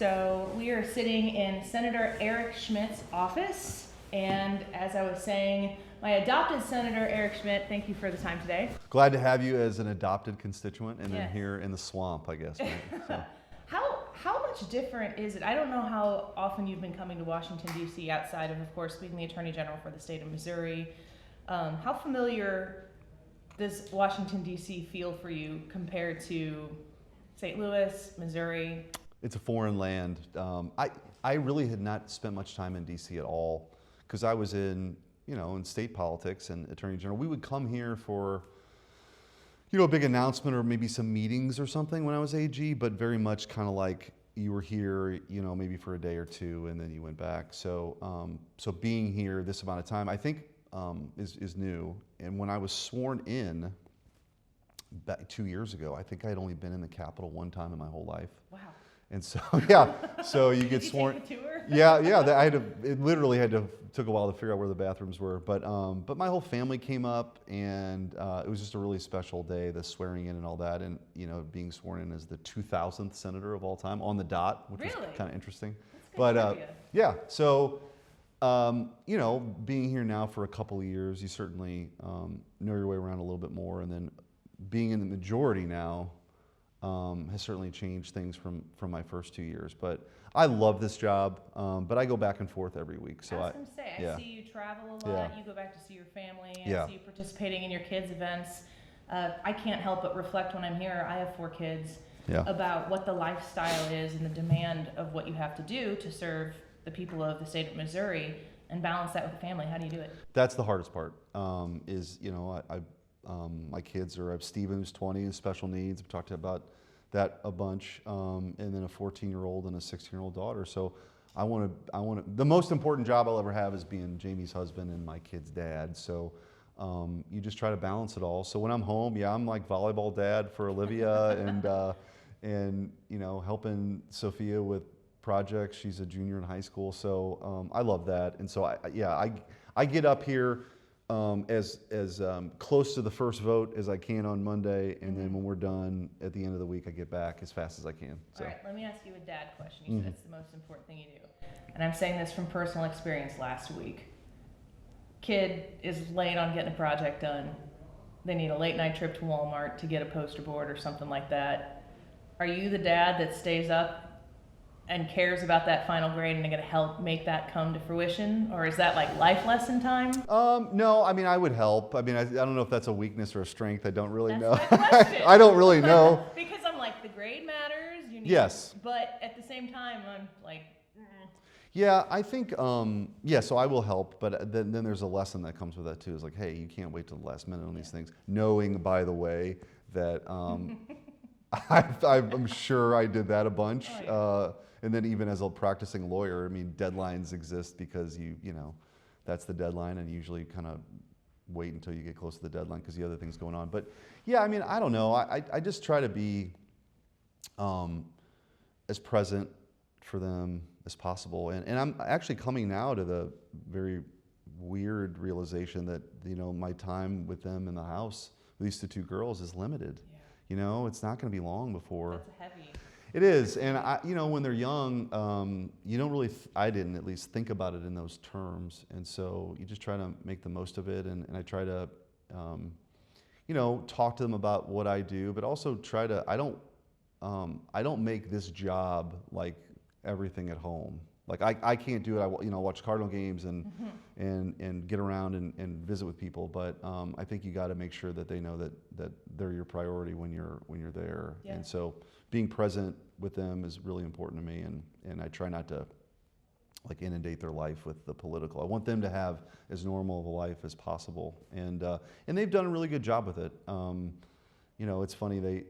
So we are sitting in Senator Eric Schmitt's office, and as I was saying, my adopted Senator Eric Schmitt, thank you for the time today. Glad to have you as an adopted constituent, and then Yes. here in the swamp, I guess. Right? So. How much different is it? I don't know how often you've been coming to Washington, D.C. outside of course, being the Attorney General for the state of Missouri. How familiar does Washington, D.C. feel for you compared to St. Louis, Missouri? It's a foreign land. I really had not spent much time in D.C. at all because I was in state politics and Attorney General. We would come here for a big announcement or maybe some meetings or something when I was AG, but very much kind of like you were here, maybe for a day or two and then you went back. So being here this amount of time, I think is new. And when I was sworn in back 2 years ago, I think I had only been in the Capitol one time in my whole life. Wow. And so, yeah, so you get sworn. Take the tour? Yeah. It literally took a while to figure out where the bathrooms were. But my whole family came up, and it was just a really special day, the swearing in and all that, and being sworn in as the 2000th senator of all time on the dot, which was kind of interesting. That's good trivia. Yeah, so being here now for a couple of years, you certainly know your way around a little bit more, and then being in the majority now. Has certainly changed things from my first 2 years. But I love this job, but I go back and forth every week. So I was going to say, I see you travel a lot, you go back to see your family, I see you participating in your kids' events. I can't help but reflect when I'm here, I have 4 kids, about what the lifestyle is and the demand of what you have to do to serve the people of the state of Missouri and balance that with the family. How do you do it? That's the hardest part, my kids I have Steven, who's 20, with special needs. I've talked about that a bunch, and then a 14-year-old and a 16-year-old daughter. So the most important job I'll ever have is being Jamie's husband and my kid's dad. So you just try to balance it all. So when I'm home, I'm like volleyball dad for Olivia and helping Sophia with projects. She's a junior in high school. So I love that. And so I get up here as close to the first vote as I can on Monday, and then when we're done at the end of the week, I get back as fast as I can. So. All right, let me ask you a dad question. You said it's the most important thing you do. And I'm saying this from personal experience last week. Kid is late on getting a project done. They need a late night trip to Walmart to get a poster board or something like that. Are you the dad that stays up and cares about that final grade and going to help make that come to fruition? Or is that like life lesson time? No, I would help. I don't know if that's a weakness or a strength. I don't really know. That's my question. I don't really know. Because I'm like, the grade matters. Yes. But at the same time, I'm like, Yeah, I think, so I will help, but then there's a lesson that comes with that too. It's like, hey, you can't wait till the last minute on these things. Knowing, by the way, that I'm sure I did that a bunch. And then even as a practicing lawyer, deadlines exist because that's the deadline, and you usually kind of wait until you get close to the deadline because the other things going on. But I don't know. I just try to be as present for them as possible. And I'm actually coming now to the very weird realization that, my time with them in the house, with these two girls, is limited. Yeah. It's not going to be long before. That's heavy. It is, and when they're young, you don't really, I didn't at least think about it in those terms, and so you just try to make the most of it, and I try to, talk to them about what I do, but also try to, I don't make this job like everything at home. Like I can't do it. I watch Cardinal games and get around and visit with people. But I think you got to make sure that they know that they're your priority when you're there. Yeah. And so being present with them is really important to me. And I try not to inundate their life with the political. I want them to have as normal of a life as possible. And they've done a really good job with it. It's funny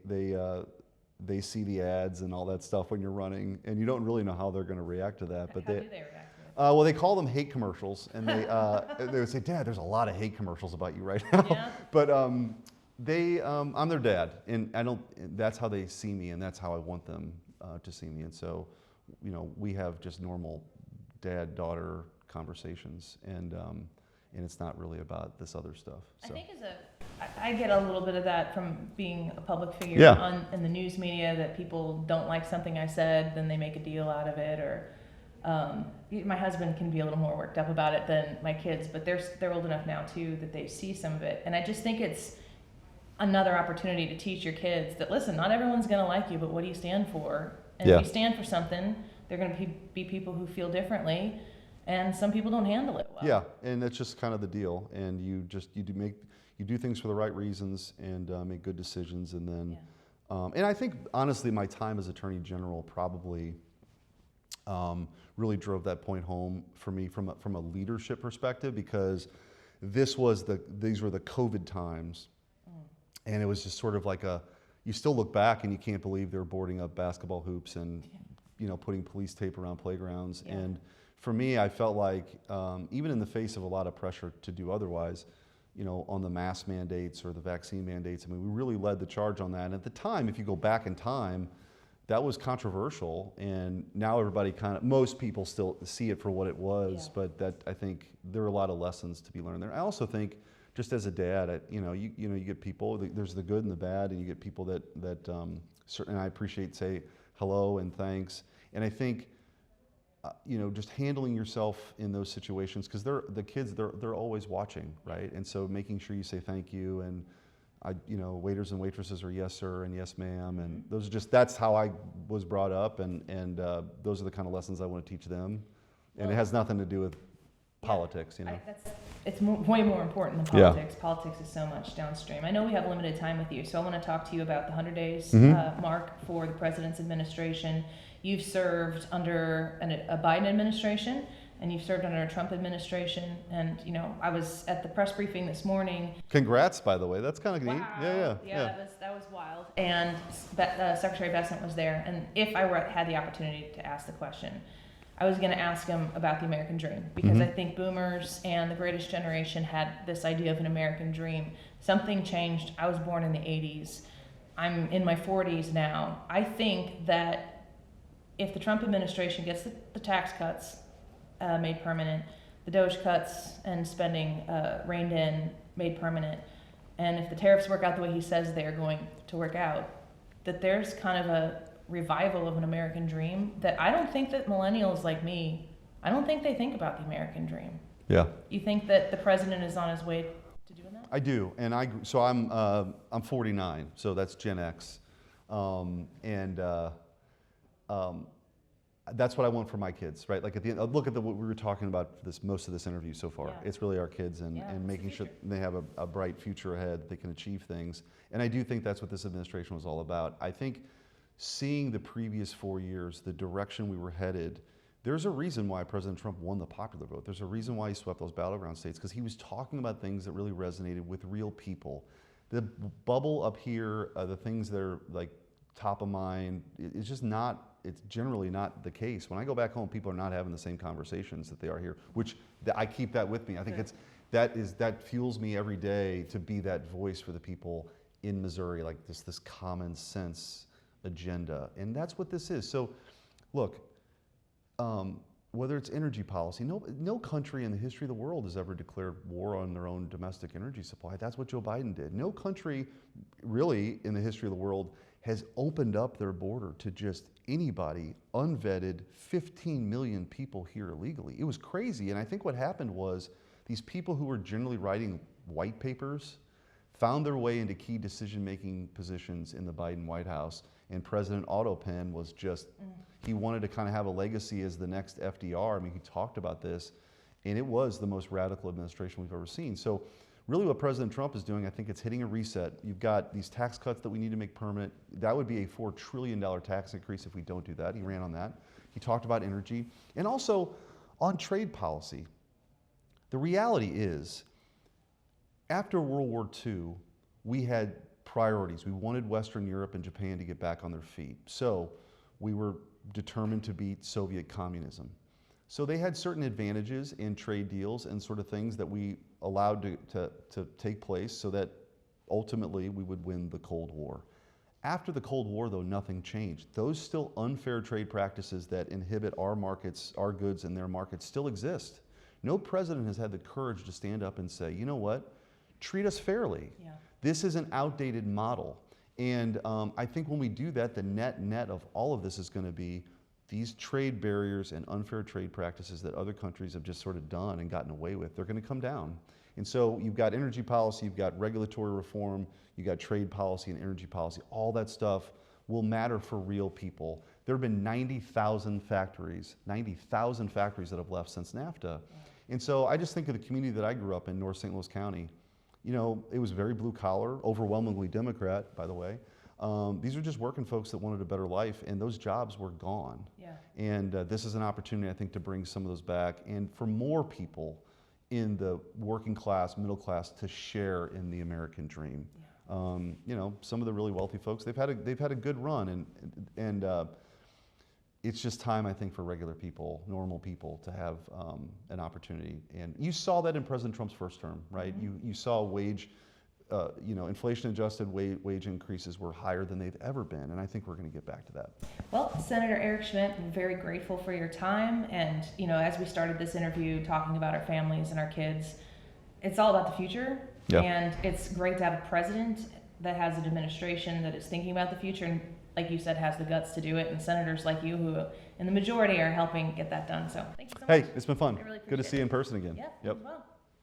they see the ads and all that stuff when you're running, and you don't really know how they're going to react to that. But how do they react to it? Well, they call them hate commercials, and they would say, "Dad, there's a lot of hate commercials about you right now." Yeah. But I'm their dad, and that's how they see me, and that's how I want them to see me. And so, we have just normal dad-daughter conversations, and it's not really about this other stuff. So. I think as a I get a little bit of that from being a public figure Yeah. in the news media, that people don't like something I said, then they make a deal out of it, or my husband can be a little more worked up about it than my kids, but they're old enough now too that they see some of it, and I just think it's another opportunity to teach your kids that, listen, not everyone's going to like you, but what do you stand for? And Yeah. if you stand for something, they're going to be people who feel differently, and some people don't handle it well. Yeah, and that's just kind of the deal. And you do things for the right reasons and make good decisions. And then, and I think honestly, my time as Attorney General probably really drove that point home for me from a leadership perspective, because these were the COVID times, and it was just sort of like you still look back and you can't believe they're boarding up basketball hoops and putting police tape around playgrounds. Yeah. And for me, I felt like even in the face of a lot of pressure to do otherwise, on the mask mandates or the vaccine mandates, I mean, we really led the charge on that. And at the time, if you go back in time, that was controversial, and now most people still see it for what it was. Yeah. But I think there are a lot of lessons to be learned there. I also think, just as a dad, you get people. There's the good and the bad, and you get people that certainly I appreciate say hello and thanks. And I think just handling yourself in those situations, because the kids they're always watching, right? And so making sure you say thank you, and waiters and waitresses are yes sir and yes ma'am, and that's how I was brought up, and those are the kind of lessons I want to teach them, and it has nothing to do with politics, It's way more important than politics. Politics is so much downstream. I know we have limited time with you, so I want to talk to you about the 100 days mark for the president's administration. You've served under a Biden administration, and you've served under a Trump administration. And I was at the press briefing this morning. Congrats, by the way. That's kind of neat. Wow. Yeah. That was wild. And Secretary Bessent was there. And if I had the opportunity to ask the question, I was going to ask him about the American dream, because I think boomers and the greatest generation had this idea of an American dream. Something changed. I was born in the 80s. I'm in my 40s now. I think that if the Trump administration gets the tax cuts made permanent, the DOGE cuts and spending reined in, made permanent, and if the tariffs work out the way he says they're going to work out, that there's kind of a revival of an American dream that I don't think that millennials like me, I don't think they think about the American dream. Yeah. You think that the president is on his way to doing that? I do, and I'm 49, so that's Gen X, that's what I want for my kids, right? Like at the end, look at what we were talking about most of this interview so far. Yeah. It's really our kids and making sure they have a bright future ahead, they can achieve things. And I do think that's what this administration was all about. I think seeing the previous 4 years, the direction we were headed, there's a reason why President Trump won the popular vote. There's a reason why he swept those battleground states, because he was talking about things that really resonated with real people. The bubble up here, the things that are like top of mind, it's generally not the case. When I go back home, people are not having the same conversations that they are here, which I keep that with me. I think that fuels me every day to be that voice for the people in Missouri, like this common sense agenda. And that's what this is. So look, whether it's energy policy, no country in the history of the world has ever declared war on their own domestic energy supply. That's what Joe Biden did. No country really in the history of the world has opened up their border to just anybody, unvetted, 15 million people here illegally. It was crazy. And I think what happened was these people who were generally writing white papers found their way into key decision-making positions in the Biden White House. And President Autopen was he wanted to kind of have a legacy as the next FDR. I mean, he talked about this, and it was the most radical administration we've ever seen. So really what President Trump is doing, I think it's hitting a reset. You've got these tax cuts that we need to make permanent. That would be a $4 trillion tax increase if we don't do that. He ran on that. He talked about energy. And also on trade policy. The reality is, after World War II, we had priorities. We wanted Western Europe and Japan to get back on their feet. So we were determined to beat Soviet communism. So they had certain advantages in trade deals and sort of things that we allowed to take place so that ultimately we would win the Cold War. After the Cold War, though, nothing changed. Those still unfair trade practices that inhibit our markets, our goods and their markets still exist. No president has had the courage to stand up and say, you know what, treat us fairly. Yeah. This is an outdated model. And I think when we do that, the net of all of this is going to be these trade barriers and unfair trade practices that other countries have just sort of done and gotten away with, they're going to come down. And so you've got energy policy, you've got regulatory reform, you've got trade policy and energy policy. All that stuff will matter for real people. There have been 90,000 factories that have left since NAFTA. And so I just think of the community that I grew up in, North St. Louis County. You know, it was very blue collar, overwhelmingly Democrat, by the way. These are just working folks that wanted a better life, and those jobs were gone. Yeah. And this is an opportunity, I think, to bring some of those back, and for more people in the working class, middle class, to share in the American dream. Yeah. You know, some of the really wealthy folks, they've had a good run, and it's just time, I think, for regular people, normal people, to have an opportunity. And you saw that in President Trump's first term, right? Mm-hmm. You saw wage, inflation-adjusted wage increases were higher than they've ever been, and I think we're going to get back to that. Well, Senator Eric Schmitt, I'm very grateful for your time. And you know, as we started this interview talking about our families and our kids, it's all about the future. Yeah. And it's great to have a president that has an administration that is thinking about the future and, like you said, has the guts to do it, and senators like you who, in the majority, are helping get that done. So thank you so much. Hey, it's been fun. I really appreciate Good to see you in person again. Yeah, yep. As well.